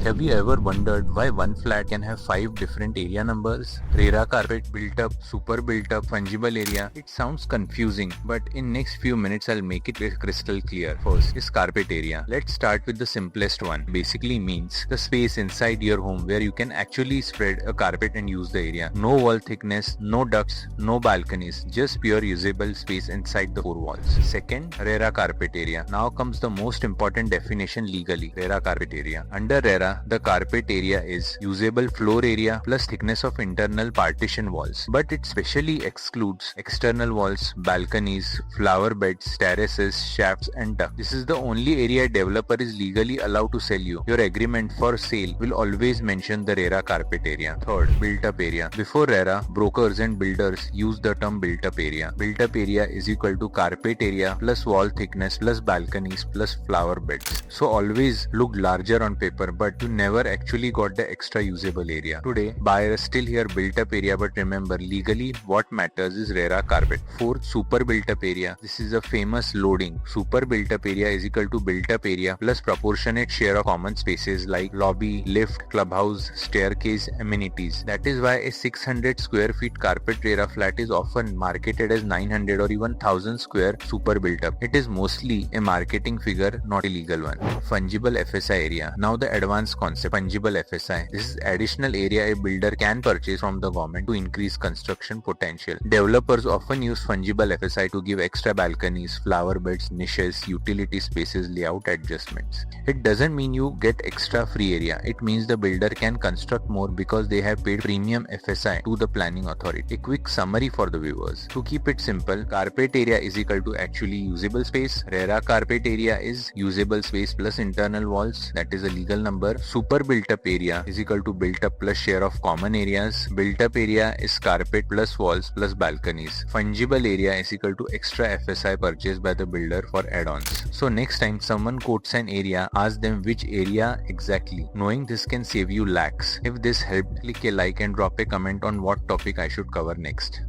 Have you ever wondered why one flat can have 5 different area numbers? RERA carpet, built up, super built up, fungible area. It sounds confusing, but in next few minutes I'll make it crystal clear. First is carpet area. Let's start with the simplest one. Basically means the space inside your home where you can actually spread a carpet and use the area. No wall thickness, no ducts, no balconies, just pure usable space inside the 4 walls. Second, RERA carpet area. Now comes the most important definition legally. RERA carpet area. Under RERA, the carpet area is usable floor area plus thickness of internal partition walls, but it specially excludes external walls, balconies, flower beds, terraces, shafts and ducts. This is the only area a developer is legally allowed to sell you. Your agreement for sale will always mention the RERA carpet area. Third, built up area. Before RERA, brokers and builders use the term built up area. Built up area is equal to carpet area plus wall thickness plus balconies plus flower beds. So always looked larger on paper, but you never actually got the extra usable area. Today, buyers still hear built up area, but remember legally what matters is RERA carpet. Fourth, super built up area. This is a famous loading. Super built up area is equal to built up area plus proportionate share of common spaces like lobby, lift, clubhouse, staircase, amenities. That is why a 600 square feet carpet RERA flat is often marketed as 900 or even 1000 square super built up. It is mostly a marketing figure, not a legal one. Fungible FSI area. Now the advanced concept, fungible FSI. This is additional area a builder can purchase from the government to increase construction potential. Developers often use fungible FSI to give extra balconies, flower beds, niches, utility spaces, layout adjustments. It doesn't mean you get extra free area. It means the builder can construct more because they have paid premium FSI to the planning authority. A quick summary for the viewers. To keep it simple, carpet area is equal to actually usable space. RERA carpet area is usable space plus internal walls, that is a legal number. Super built up area is equal to built up plus share of common areas. Built up area is carpet plus walls plus balconies. Fungible area is equal to extra FSI purchased by the builder for add-ons. So next time someone quotes an area, ask them which area exactly. Knowing this can save you lakhs. If this helped, click a like and drop a comment on what topic I should cover next.